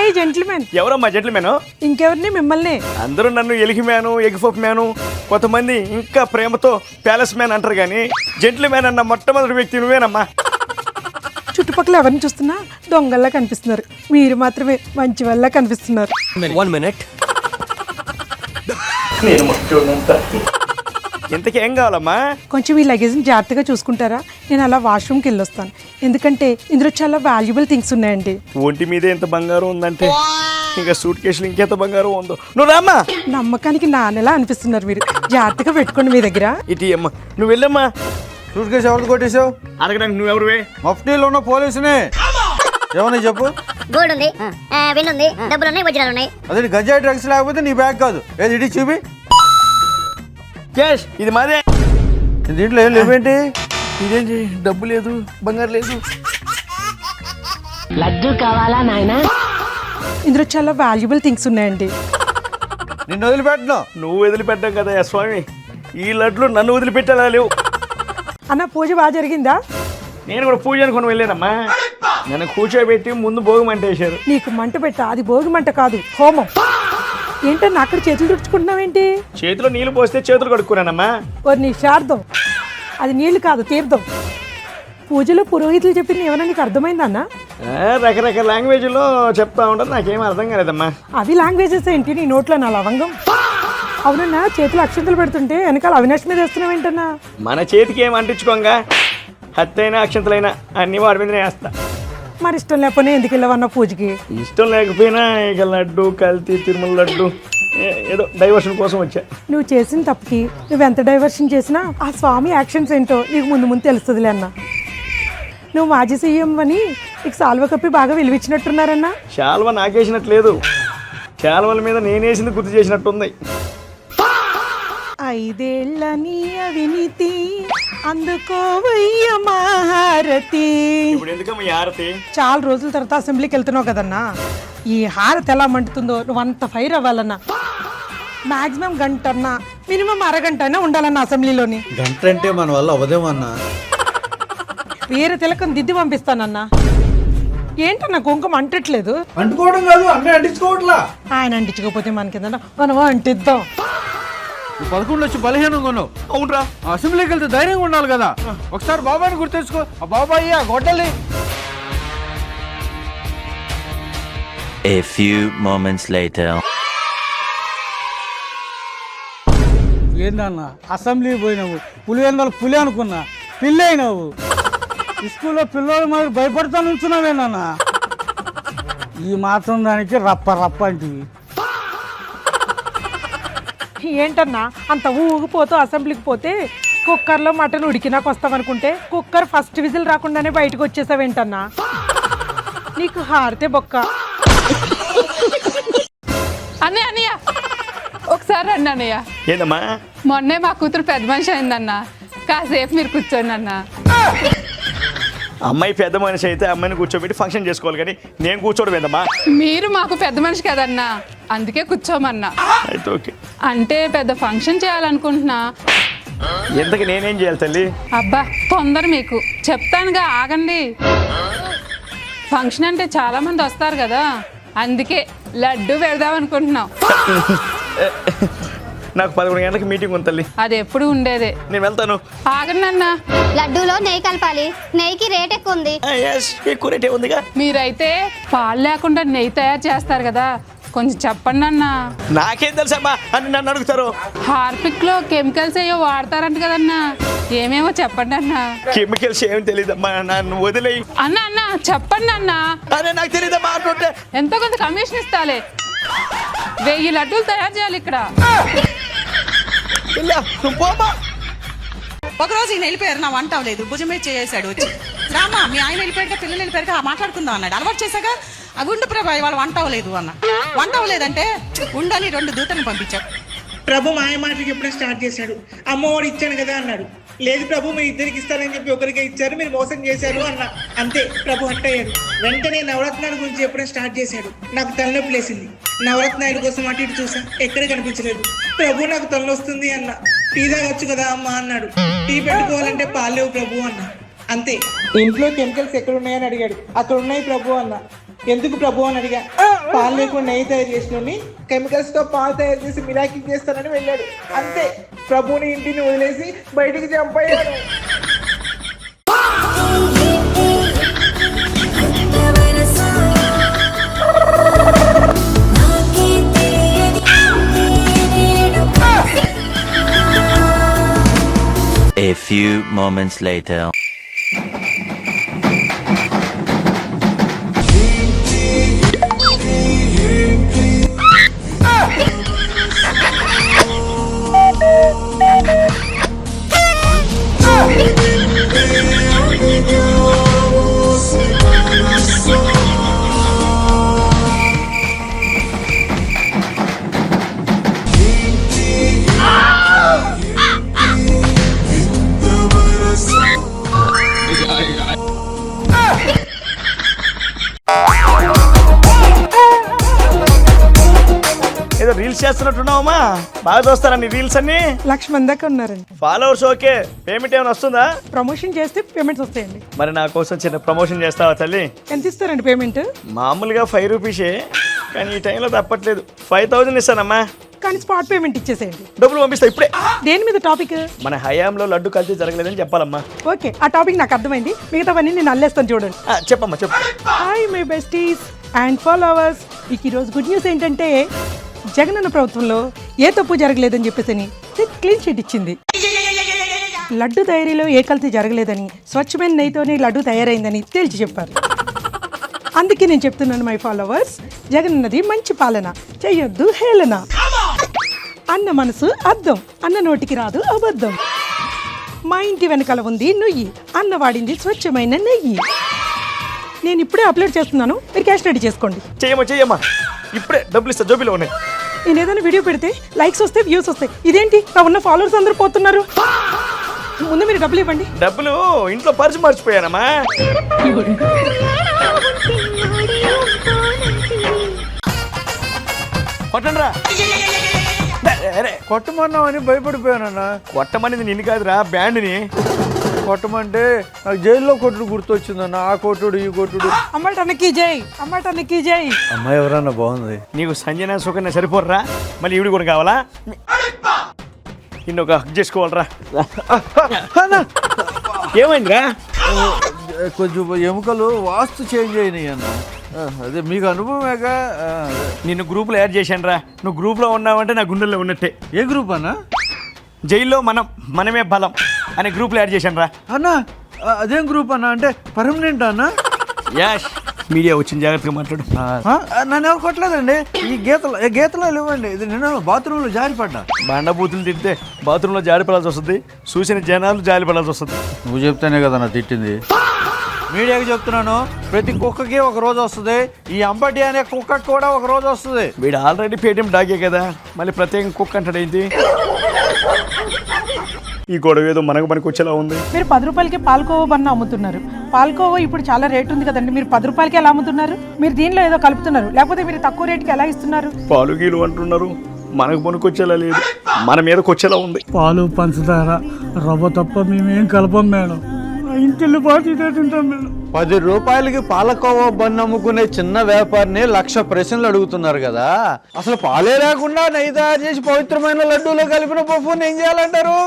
ఈ జెంటిల్మెన్. ఎవరమ్మా జెంటిల్మెన్? ఇంకెవరిని, మిమ్మల్ని. అందరూ నన్ను ఎలిగి మ్యాను, ఎగ్ఫోప్ మ్యాను, కొంతమంది ఇంకా ప్రేమతో ప్యాలెస్ మ్యాన్ అంటారు కానీ జెంటిల్మెన్ అన్న మొట్టమొదటి వ్యక్తి నువ్వేనమ్మా. చుట్టుపక్కల ఎవరిని చూస్తున్నా దొంగల్లా కనిపిస్తున్నారు, మీరు మాత్రమే మంచి వల్ల కనిపిస్తున్నారు. 1 minute. ఇంతకేం కావాలమ్మా? కొంచెం ఈ లగేజ్ని జాగ్రత్తగా చూసుకుంటారా? నేను అలా వాష్రూమ్కి వెళ్ళొస్తాను, ఎందుకంటే ఇందులో చాలా వాల్యుబుల్ థింగ్స్ ఉన్నాయండి. ఒంటి మీద ఎంత బంగారం ఉందంటే ఇంకా సూట్ కేసులు ఇంకెంత బంగారం ఉందో. నువ్వు రామ్మా. నమ్మకానికి నాన్నెలా అనిపిస్తున్నారు మీరు, జాగ్రత్తగా పెట్టుకోండి మీ దగ్గర. ఇటీ అమ్మా, నువ్వు వెళ్ళమ్మా. సూట్ కేసు ఎవరు కొట్టేసావు? అడగడానికి నువ్వెవరువే? మఫ్టీలో ఉన్న పోలీసునే. ఏమన్నా చెప్పు. గోల్డ్ ఉంది, వెండి ఉంది, డబ్బులు ఉన్నాయి, వజ్రాలు ఉన్నాయి. అదే గంజాయి డ్రగ్స్ లేకపోతే నీ బ్యాగ్ కాదు. ఏది ఇటీ చూపి. క్యాష్ ఇది మాదే. దీంట్లో ఏం లేవేంటి? ఇదేంటి? డబ్బు లేదు, బంగారు లేదు. లడ్డు కావాలా నాయనా? ఇందులో చాలా వాల్యుబుల్ థింగ్స్ ఉన్నాయండి. నిన్ను వదిలిపెట్టను. నువ్వు వదిలిపెట్టాం కదా స్వామి, ఈ లడ్లు నన్ను వదిలిపెట్టేలా లేవు. అన్న పూజ బాగా జరిగిందా? నేను కూడా పూజ అనుకుని వెళ్ళానమ్మా. నన్ను కూర్చోబెట్టి ముందు భోగి మంట వేశారు. నీకు మంట పెట్ట, అది భోగి మంట కాదు, హోమం. ఏంటన్నా అక్కడ చేతులు తుడుచుకుంటున్నావేంటి? చేతిలో నీళ్లు పోస్తే చేతులు కడుక్కున్నానమ్మా. ఓ నిషార్థం, అది నీళ్లు కాదు, తీర్థం. పూజలో పురోహితులు చెప్పింది ఏమన్నా నీకు అర్థమైందన్నా? రకరకాల లాంగ్వేజ్లో చెప్తా ఉంటారు, నాకేం అర్థం కాలేదమ్మా. అవి లాంగ్వేజెస్ ఏంటి నీ నోట్లో నా లవంగం? అవునన్నా, చేతులు అక్షంతలు పెడుతుంటే వెనకాల అవినాష్ మీద వేస్తున్నావేంటన్నా? మన చేతికి ఏం అంటించుకోంగా, హత్తైనా అక్షంతలైనా అన్ని వాడి మీదనే వేస్తా. మరి ఇష్టం లేకపోయినా ఎందుకు వెళ్ళవన్నా పూజకి? ఇష్టం లేకపోయినా ఇక లడ్డు కల్తీ తిరుమల లడ్డు ఏదో డైవర్షన్ కోసం వచ్చా. నువ్వు చేసిన తప్పుకి నువ్వెంత డైవర్షన్ చేసినా ఆ స్వామి యాక్షన్స్ ఏంటో నీకు ముందు ముందు తెలుస్తుందిలే అన్న. నువ్వు మాజీ సీఎం అని నీకు సాల్వ కప్పి బాగా విలువిచ్చినట్టున్నారన్నా. శాల్వ నాకేసినట్లేదు, శాల్వల మీద నేనేసింది గుర్తు చేసినట్టుంది. 5 ఏళ్ల నీ అవినీతి అందుకోవయ్య మహారతి. ఇప్పుడు ఎందుకమ్మా ఈ హారతి? చాలా రోజుల తర్వాత అసెంబ్లీకి వెళ్తున్నావు కదన్నా, ఈ హారతి ఎలా మంటుతుందో నువ్వు అంత ఫైర్ అవ్వాలన్నా. మాక్సిమం గంట అన్నా, మినిమం అరగంట అయినా ఉండాలన్నా అసెంబ్లీలోని. గంట అంటే మన వల్ల అవదేమన్నా. వేరే తిలకం దిద్ది పంపిస్తానన్నా. ఏంటన్నా కుంకుమ అంటట్లేదు? అంటుకోవడం కాదు, అన్నీ అంటించుకోవట్లా. ఆయన అంటించకపోతే మనకిందన్నా మనం అంటిద్దాం. 11 వచ్చి బలహీనంగా ఉన్నావు. అవునరా, అసెంబ్లీకి వెళ్తే ధైర్యంగా ఉండాలి కదా. ఒకసారి బాబాయ్ని గుర్తెచ్చుకో. ఆ బాబాయ్ ఆ గొడ్డలి. A few moments later. ఏందన్నా అసెంబ్లీ పోయినావు, పులివెందలు పులి అనుకున్నా, పిల్లి అయినావు. స్కూల్లో పిల్లల మరి భయపడతా నుంచున్నావేనన్నా. ఈ మాత్రం దానికి రప్ప రప్ప అంటివి. ఏంటన్నా అంత ఊగిపోతూ అసెంబ్లీకి పోతే కుక్కర్లో మటన్ ఉడికినాక వస్తావనుకుంటే కుక్కర్ ఫస్ట్ విజిల్ రాకుండానే బయటకు వచ్చేసావేంటన్నా? నీకు హారితే బొక్క. అన్నయ్య ఒకసారి రండి అన్నయ్య. ఏందమ్మా? మొన్నే మా కూతురు పెద్ద మనిషి అయిందన్న, కాసేపు మీరు కూర్చోండి అన్న. అమ్మాయి పెద్ద మనిషి అయితే అమ్మాయిని కూర్చోబెట్టి ఫంక్షన్ చేసుకోవాలి, కానీ నేను కూర్చోవడం ఏందమ్మా? మీరు మాకు పెద్ద మనిషి కదన్నా, అందుకే కూర్చోమన్నా. అయితే ఓకే. అంటే పెద్ద ఫంక్షన్ చేయాలనుకుంటున్నా. ఎంతకి నేనేం చేయాలి తల్లి? అబ్బా తొందర మీకు చెప్తానుగా, ఆగండి. ఫంక్షన్ అంటే చాలా మంది వస్తారు కదా, అందుకే లడ్డు పెడదాం అనుకుంటున్నాం. నాకు 11 గంటలకు మీటింగ్ ఉంది తల్లి. అది ఎప్పుడు ఉండేదే. నేను వెళ్తాను. ఆగండి అన్న. లడ్డూలో నెయ్యి కలపాలి, నెయ్యికి రేట్ ఎక్కువ ఉంది. ఎక్కువ రేటే ఉందిగా. మీరైతే పాలు లేకుండా నెయ్యి తయారు చేస్తారు కదా, కొంచెం చెప్పండి అన్న. నాకేం తెలుసమ్మా అని నన్ను అడుగుతారు. హార్పిక్ లో కెమికల్స్ ఏవో వాడతారంట కదన్నా, ఏమేమో చెప్పండి అన్న. కెమికల్స్ ఏమి తెలియదమ్మా, నన్ను వదిలేయి. అన్న అన్న చెప్పండి అన్న. అరే నాకు తెలియదమ్మా అంటుంటే. ఎంతో కొంత కమిషన్ ఇస్తాలే. 1000 లడ్డూలు తయారు చేయాలి ఇక్కడ. ఒకరోజు ఈయన వెళ్ళిపోయారు, నా వంట అవ్వలేదు, భుజమే చేసాడు వచ్చి. రామా మీ ఆయన వెళ్ళిపోయాక పిల్లలు వెళ్ళిపోయాక మాట్లాడుకుందాం అన్నాడు. అలవాటు చేశాక అవి ఉండు ప్రభా ఇవాళ వంట అవ్వలేదు అన్న. వంట అవ్వలేదంటే ఉండని 2 దూతలను పంపించాడు. ప్రభు మాయ మాటలకి ఎప్పుడైనా స్టార్ట్ చేశాడు. అమ్మవాడు ఇచ్చాను కదా అన్నాడు. లేదు ప్రభు మీరు ఇద్దరికి ఇస్తారని చెప్పి ఒకరికే ఇచ్చారు, మీరు మోసం చేశారు అన్న. అంతే ప్రభు హట్ అయ్యాడు. వెంటనే నవరత్నాల గురించి ఎప్పుడైనా స్టార్ట్ చేశాడు. నాకు తలనొప్పి లేసింది. నవరత్నాల కోసం అటు ఇటు చూసా, ఎక్కడ కనిపించలేదు. ప్రభు నాకు తలనొస్తుంది అన్న. టీ తాగొచ్చు కదా అమ్మ అన్నాడు. టీ పెట్టుకోవాలంటే పాలేవు ప్రభు అన్న. అంతే. ఇంట్లో కెమికల్స్ ఎక్కడ ఉన్నాయని అడిగాడు. అక్కడ ఉన్నాయి ప్రభు అన్న. ఎందుకు ప్రభు అని అడిగా. పాలు లేకుండా నెయ్యి తయారు చేసిన కెమికల్స్ తో పాలు తయారు చేసి మిరాకిల్ చేస్తానని వెళ్ళాడు. అంతే, ప్రభుని ఇంటిని వదిలేసి బయటికి జంప్ అయ్యాడు. A few moments later. ఏదో రీల్స్ చేస్తున్నట్టున్నావమ్మా, బాగా చూస్తారా నీ రీల్స్ అన్ని? 1,00,000 మంది దాకా ఉన్నారండి. ఫాలోవర్స్ ఓకే, పేమెంట్ ఏమైనా వస్తుందా? ప్రమోషన్ చేస్తే పేమెంట్స్ వస్తాయండి. మరి నా కోసం చిన్న ప్రమోషన్ చేస్తావా తల్లి? ఎంత ఇస్తారండి పేమెంట్? మామూలుగా 5 రూపీసే, కానీ ఈ టైంలో తప్పట్లేదు. 5,000 ఇస్తానమ్మా. కానీ స్పాట్ పేమెంట్ ఇచ్చేసేయండి. డబ్బులు పంపిస్తా ఇప్పుడే. దేని మీద టాపిక్? మన హయాంలో లడ్డు కల్తీ జరగలేదని చెప్పాలమ్మా. ఓకే, ఆ టాపిక్ నాకు అర్థమైంది. మిగతావన్నీ నేను అల్లేస్తాను చూడండి. చెప్పమ్మా చెప్పు. Hi my besties and followers, మీకు ఈరోజు గుడ్ న్యూస్ ఏంటంటే జగనన్న ప్రభుత్వంలో ఏ తప్పు జరగలేదని చెప్పేసి క్లీన్ షీట్ ఇచ్చింది. లడ్డు తయారీలో ఏ కల్తీ జరగలేదని, స్వచ్ఛమైన నెయ్యితోనే లడ్డు తయారైందని తేల్చి చెప్పారు. అందుకే నేను చెప్తున్నాను మై ఫాలోవర్స్, జగనన్నది మంచి పాలన, చెయ్యొద్దు హేళన. అన్న మనసు అద్దం, అన్న నోటికి రాదు అబద్ధం. మా ఇంటి వెనకాల ఉంది నుయ్యి, అన్న వాడింది స్వచ్ఛమైన నెయ్యి. నేను ఇప్పుడే అప్లోడ్ చేస్తున్నాను, మీరు క్యాష్ రెడీ చేసుకోండి. చెయ్యమ్మా, ఇప్పుడే డబ్బులు ఇస్తా, జోబిలో ఉన్నాయి. నేను ఏదైనా వీడియో పెడితే లైక్స్ వస్తాయి, వ్యూస్ వస్తాయి. ఇదేంటి నా ఉన్న ఫాలోవర్స్ అందరూ పోతున్నారు? ముందు మీరు డబ్బులు ఇవ్వండి. డబ్బులు ఇంట్లో పర్సు మర్చిపోయానమ్మా. కొట్టండ్రా. కొట్టమన్నామని భయపడిపోయానన్నా. కొట్టమనేది నిన్ను కాదురా, బ్యాండ్ని. కొట్టమంటే నాకు జైల్లో కొట్టుడు గుర్తొచ్చిందన్న. ఆ కొట్టుడు ఈ కొట్టుడు. అమ్మాటన్నకి జై, అమ్మాటన్నకి జై. అమ్మాయి ఎవరన్నా బాగుంది. నీకు సంజన సుకన్య సరిపోర్రా, మళ్ళీ ఈవిడ కూడా కావాలా? ఇన్నొక హక్ చేసుకోవాలరా. ఏమైందిరా? కొంచెం ఎముకలు వాస్తు చేంజ్ అయినాయి అన్న. అదే మీకు అనుభవమేగా. నిన్ను గ్రూప్లో యాడ్ చేశాను రా. నువ్వు గ్రూప్లో ఉన్నావంటే నా గుండెల్లో ఉన్నట్టే. ఏ గ్రూప్ అన్న? జైల్లో మనమే బలం అనే గ్రూప్లో యాడ్ చేశాను రా. అన్న అదేం గ్రూప్ అన్న? అంటే పర్మనెంట్ అన్న? యాష్, మీడియా వచ్చింది, జాగ్రత్తగా మాట్లాడు. నన్ను ఎవరు కొట్టలేదండి. ఈ గీతలో ఇవ్వండి. ఇది నేను బాత్రూంలో జారిపడ్డా. బండబూతులు తిడితే బాత్రూంలో జారిపడాల్సి వస్తుంది, చూసిన జనాలు జారిపడాల్సి వస్తుంది. నువ్వు చెప్తేనే కదా నా తిట్టింది. మీడియాకి చెప్తున్నాను, ప్రతి కుక్కకి ఒక రోజు వస్తుంది. ఈ అంబటి అనే కుక్కకి కూడా ఒక రోజు వస్తుంది. వీడు ఆల్రెడీ పేటిఎం డాగే కదా, మళ్ళీ ప్రత్యేకంగా కుక్క అంటాడు ఏంటి? ఈ గొడవ ఏదో మనకు వచ్చేలా ఉంది. మీరు 10 రూపాయలకి పాలకోవా బన్న అమ్ముతున్నారు. పాలకోవా ఇప్పుడు చాలా రేట్ ఉంది కదండి, మీరు 10 రూపాయలకి ఎలా అమ్ముతున్నారు? మీరు దీనిలో ఏదో కలుపుతున్నారు, లేకపోతే మీరు తక్కువ రేటుకి ఎలా ఇస్తున్నారు? పాలు గీలు అంటున్నారు, మనకు పనికొచ్చేలా లేదు, మన మీదకి వచ్చేలా ఉంది. పాలు పంచదార రవ్వ తప్ప మేమేం కలపం మేడం. ఇంటిల్లి పాటు ఇదే తింటాం మేడం. 10 రూపాయలకి పాలకోవా బన్ను అమ్ముకునే చిన్న వ్యాపారిని 1,00,000 ప్రశ్నలు అడుగుతున్నారు కదా. అసలు పాలే లేకుండా నెయ్యి తయారు చేసి పవిత్రమైన లడ్డూలో కలిపిన పప్పుని ఏం చేయాలంటారు?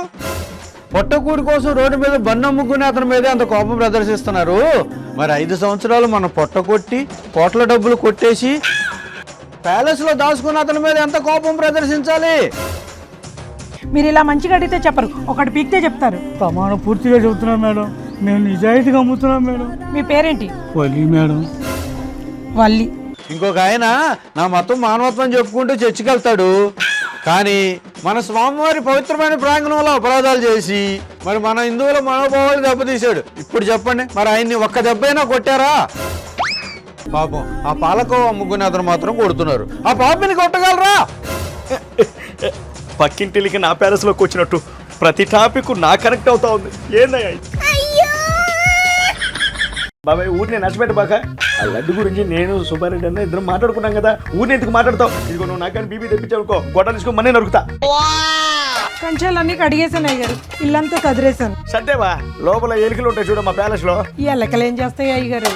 పొట్టకూడి కోసం రోడ్డు మీద బన్ను అమ్ముకునే అతని మీదే అంత కోపం ప్రదర్శిస్తున్నారు. మరి 5 సంవత్సరాలు మనం పొట్ట కొట్టి కోట్ల డబ్బులు కొట్టేసి ప్యాలెస్లో దాచుకున్న అతని మీద ఎంత కోపం ప్రదర్శించాలి? మీరు ఇలా మంచిగా అడిగితే చెప్పరు, ఒకటి పీక్తే చెప్తారు. ప్రమాణం పూర్తిగా చెబుతున్నాం మేడం, మేము నిజాయితీగా అమ్ముతున్నాం మేడం. మీ పేరేంటి? వల్లి మేడం. వల్లి. ఇంకొక ఆయన నా మతం మానవత్వం చెప్పుకుంటూ చర్చికెళ్తాడు, కానీ మన స్వామివారి పవిత్రమైన ప్రాంగణంలో అపరాధాలు చేసి మరి మన హిందువుల మనోభావాలు దెబ్బతీశాడు. ఇప్పుడు చెప్పండి, మరి ఆయన్ని ఒక్క దెబ్బైనా కొట్టారా? పాపం ఆ పాలకోవా అమ్ముకునే అతను మాత్రం కొడుతున్నారు. ఆ పాపిని కొట్టగలరా? పక్కింటికి నా ప్యాలెస్లోకి వచ్చినట్టు ప్రతి టాపిక్ నా కనెక్ట్ అవుతా ఉంది. ఏందయ్యా బాబాయ్, ఊరిని నచ్చబెట్ట బాక. ఆ లడ్డు గురించి నేను సుబ్బారెడ్డి అన్న ఇద్దరు మాట్లాడుకున్నాం కదా, ఊరిని ఎందుకు మాట్లాడతావు? ఇదిగో నువ్వు నాకని బీబీ తెప్పించావుకో, గొడ్డలు తీసుకొని మనే నరుకుతా. కంచాలన్నీ కడిగేసాను అయ్యారు, ఇల్లంతా చదిరేశాను. సర్దేవా, లోపల ఎలికలు ఉంటాయి చూడ మా ప్యాలెస్ లో. ఈ ఎలకలు ఏం చేస్తాయి అయ్యారు?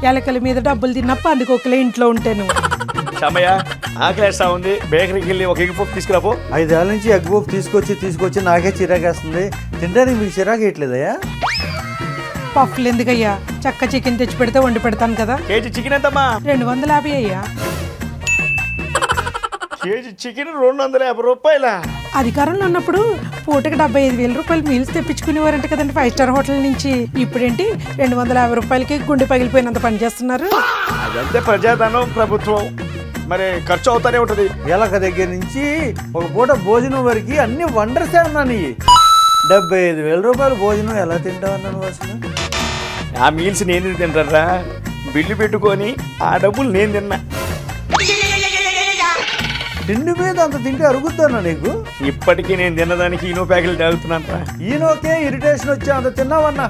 ఎలకల మీద డబ్బులు తిన్నప్ప అందుకోకలే ఇంట్లో ఉంటాను. సమయ ఆకలేస్తా ఉంది, బేకరీకి వెళ్ళి ఒక ఎగ్ పఫ్ తీసుకురాపో. 5 ఏళ్ళ నుంచి ఎగ్ పఫ్ తీసుకొచ్చి నాకే చిరాకేస్తుంది. తినడానికి మీకు చిరాకు వేయట్లేదయ్యా? పఫ్లు ఎందుకయ్యా, చక్క చికెన్ తెచ్చి పెడితే వండి పెడతాను కదా. కేజీ చికెన్ ఎంతమ్మా? 250 అయ్యా. KG chicken 250 రూపాయలా? అధికారంలో ఉన్నప్పుడు పూటకి 75,000 రూపాయలు మీల్స్ తెప్పించుకునేవారంట కదండి 5 స్టార్ హోటల్ నుంచి. ఇప్పుడేంటి 250 రూపాయలకి గుండె పగిలిపోయినంత పని చేస్తున్నారు. అదంతే ప్రజాధనం, ప్రభుత్వం, మరి ఖర్చు అవుతానే ఉంటది. ఎలక దగ్గర నుంచి ఒక పూట భోజనం వరకు అన్ని వండర్సే అన్నా నీ. 75,000 రూపాయల భోజనం ఎలా తింటావన్నా నువ్వు అసలు? ఆ మీల్స్ నేను తింటారా, బిల్లు పెట్టుకొని ఆ డబ్బులు నేను తిన్నా. తిండి మీద అంత తింటే అరుగుతానా నీకు? ఇప్పటికీ నేను తిన్నదానికి ఈనో ప్యాకెట్లు తాగుతున్నాను రా. ఈయనోకే ఇరిటేషన్ వచ్చి అంత తిన్నావన్నా.